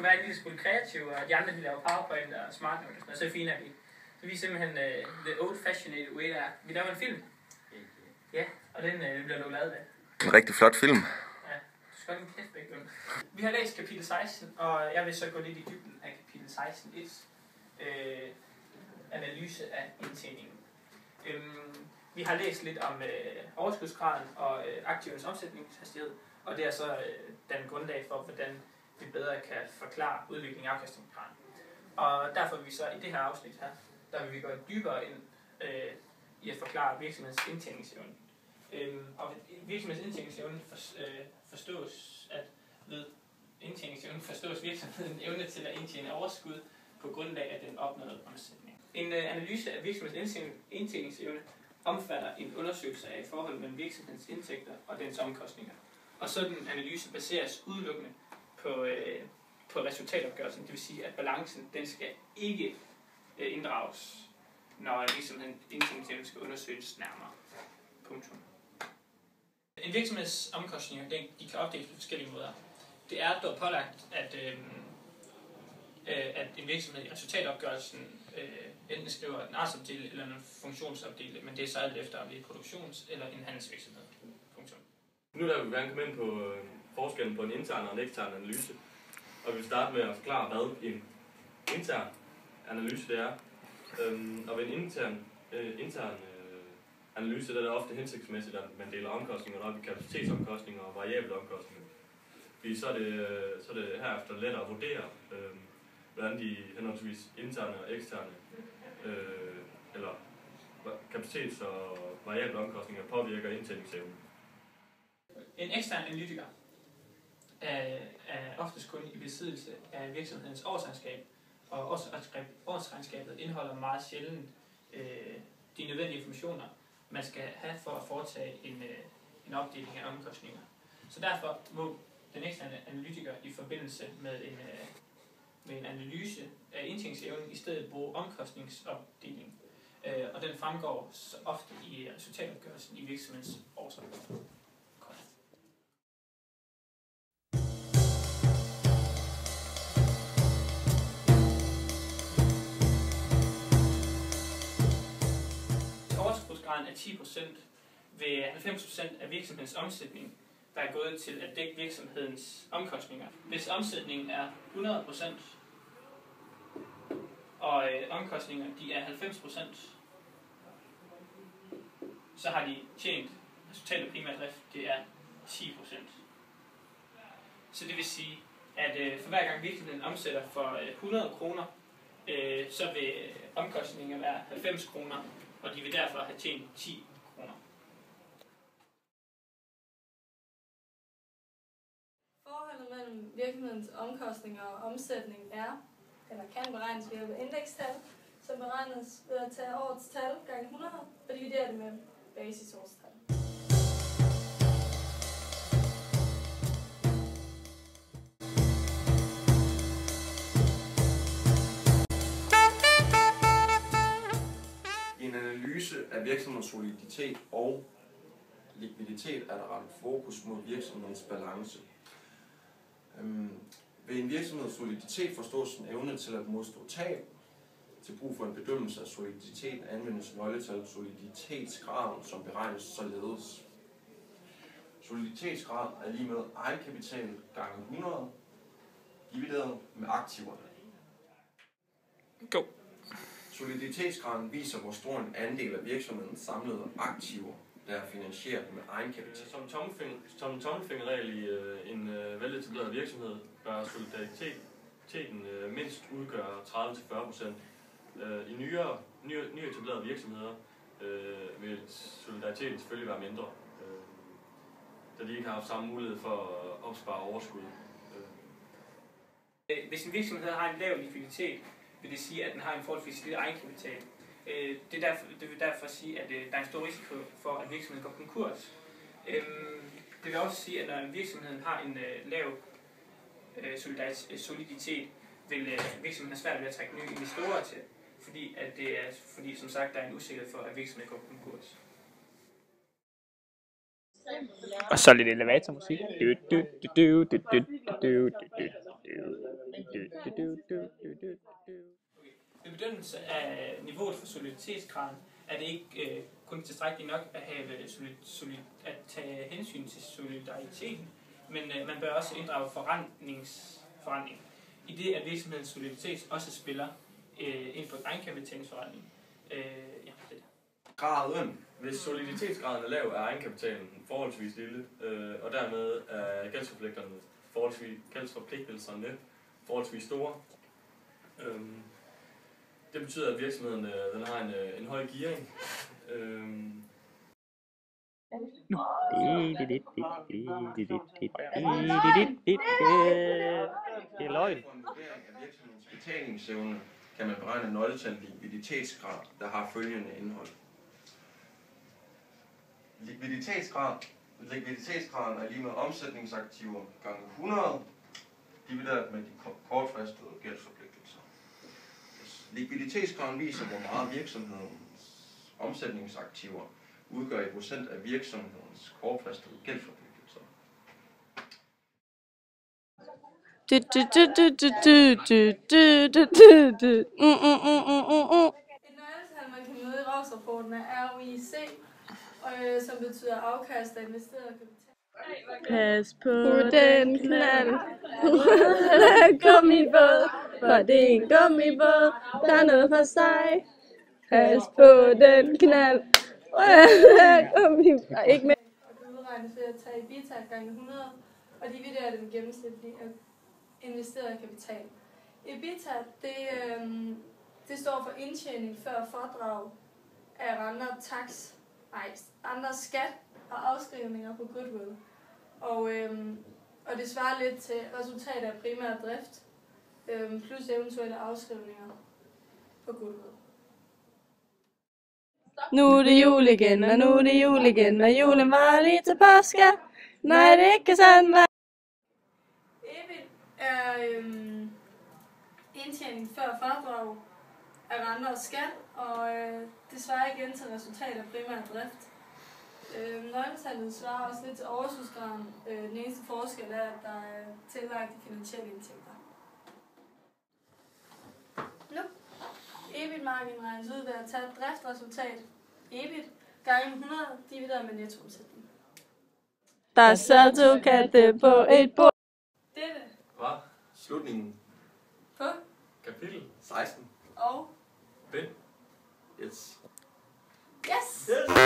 skulle være en lille smule kreative, og de andre de laver PowerPoint og smart notes, og så fint er vi. Så vi er simpelthen the old-fashioned way der. Vi laver en film. Ja, og den bliver du lavet af. En rigtig flot film. Ja, du skal ikke kæft begge. Vi har læst kapitel 16, og jeg vil så gå lidt i dybden af kapitel 16.1. Analyse af indtjeningen. Vi har læst lidt om overskudsgraden og aktivernes omsætningshastighed, og det er så den grundlag for, hvordan vi bedre kan forklare udviklingen af afkastningsgraden. Og derfor vil vi så i det her afsnit her, der vil vi gå dybere ind i at forklare virksomhedens indtjeningsevne. Og virksomhedens indtjeningsevne forstås, at ved indtjeningsevne forstås virksomhedens evne til at indtjene overskud på grundlag af den opnåede omsætning. En analyse af virksomhedens indtjeningsevne omfatter en undersøgelse af forholdet mellem virksomhedens indtægter og dens omkostninger. Og sådan en analyse baseres udelukkende på resultatopgørelsen, det vil sige, at balancen den skal ikke inddrages, når virksomhedens indtjeningsevne skal undersøges nærmere. Punktum. En virksomheds omkostninger de kan opdeles på forskellige måder. Det er dog pålagt, at en virksomhed i resultatopgørelsen enten skriver en artsopdel eller en funktionsopdel, men det er så alt efter, om det er produktions- eller en handelsvirksomhed. Punktum. Nu der vil vi gerne komme ind på forskellen på en intern og en ekstern analyse. Og vi vil starte med at forklare, hvad en intern analyse det er. Og ved en intern analyse der er det ofte hensigtsmæssigt, at man deler omkostningerne op i kapacitetsomkostninger og variable omkostninger. Fordi så er det herefter lettere at vurdere, hvordan de henholdsvis interne og eksterne eller kapacitets- og variable omkostninger påvirker indtjeningsevnen. En ekstern analytiker er oftest kun i besiddelse af virksomhedens årsregnskab, og årsregnskabet indeholder meget sjældent de nødvendige informationer, man skal have for at foretage en opdeling af omkostninger. Så derfor må den eksterne analytiker i forbindelse med en analyse af indtjeningsevnen i stedet bruge omkostningsopdeling, og den fremgår så ofte i resultatopgørelsen i virksomhedens årsregnskab. Overskudsgraden er 10% ved 90% af virksomhedens omsætning, der er gået til at dække virksomhedens omkostninger. Hvis omsætningen er 100% og omkostninger de er 90%, så har de tjent resultatet af primær drift, det er 10%. Så det vil sige, at for hver gang virksomheden omsætter for 100 kroner, så vil omkostningerne være 90 kroner, og de vil derfor have tjent 10 kroner. Forholdet mellem virksomhedens omkostninger og omsætning er, eller kan beregnes ved hjælp af indekstal, som beregnes ved at tage årets tal gange 100 og dividere det med basisårstal. I en analyse af virksomhedens soliditet og likviditet er der rettet fokus mod virksomhedens balance. Ved en virksomheds soliditet forstås en evne til at modstå tab. Til brug for en bedømmelse af soliditet anvendes nøgletallet soliditetsgraden, som beregnes således. Soliditetsgrad er lig med egenkapital gange 100 divideret med aktiverne. Go. Soliditetsgraden viser, hvor stor en andel af virksomhedens samlede aktiver, der er finansieret med egenkapital. Som tommelfingerregel i en veletableret virksomhed bør soliditeten mindst udgøre 30-40%. I nyetablerede virksomheder vil solidariteten selvfølgelig være mindre, da de ikke har haft samme mulighed for at opspare overskud. Hvis en virksomhed har en lav likviditet, vil det sige, at den har en forholdsvis lille egenkapital. Det vil derfor sige, at der er en stor risiko for, at virksomheden går konkurs. Det vil også sige, at når en virksomhed har en lav soliditet, vil virksomheden have svært ved at trække nye investorer til, fordi som sagt, der er en usikkerhed for, at virksomheden går konkurs. Og så lidt elevatormusik. Ved bedømmelse af niveauet for soliditetsgraden er det ikke kun tilstrækkeligt nok at have at tage hensyn til solidariteten, men man bør også inddrage forrentning, i det at virksomhedens soliditet også spiller ind på egenkapitalingsforretning. Graden. Hvis soliditetsgraden er lav, er egenkapitalen forholdsvis lille, og dermed er gældsforpligtelserne forholdsvis store. Det betyder, at virksomheden den har en høj gearing. Det er løgn. For en vurdering af virksomhedens betalingsevne kan man beregne nøgletal likviditetsgrad, der har følgende indhold. Likviditetsgraden er lige med omsætningsaktiver gange 100, divideret med de kortfristede gældsforpligtelser. Likviditetsgraden viser, hvor meget virksomhedens omsætningsaktiver udgør i procent af virksomhedens kortfristede gældsforpligtelser. Et nøgletal, man kan møde i årsrapporten er ROIC, som betyder afkast af investeret kapital. Pas på den knald. Gummibåd, for det er en gummibåd, der er noget for sig. Pas på den knald. Gummibåd. Ikke med. Og det udregnes ved at tage EBITDA gange 100 og dividere det med gennemsnitlig investeret kapital. EBITDA, det står for indtjening før fordrag af andre skat og afskrivninger på goodwill. Og det svarer lidt til resultatet af primær drift plus eventuelle afskrivninger på goodwill. Nu er det jul igen, og nu er det jul igen, og julen var lige til påske. Nej, det er ikke sådan, var. EBIT er indtjening før fradrag af renter og skat, og det svarer igen til resultat af primær drift. Nøgletallet svarer også lidt til overskudsgraden. Den eneste forskel er, at der er tillagt de finansielle indtægter. Nu. EBIT-margin regnes ud ved at tage driftsresultat EBIT gange 100 divideret med nettoomsætning. Der sad 2 katte på et bord. Dette Hvad? Slutningen på Kapitel? 16. og Bind? Yes. yes! Yes!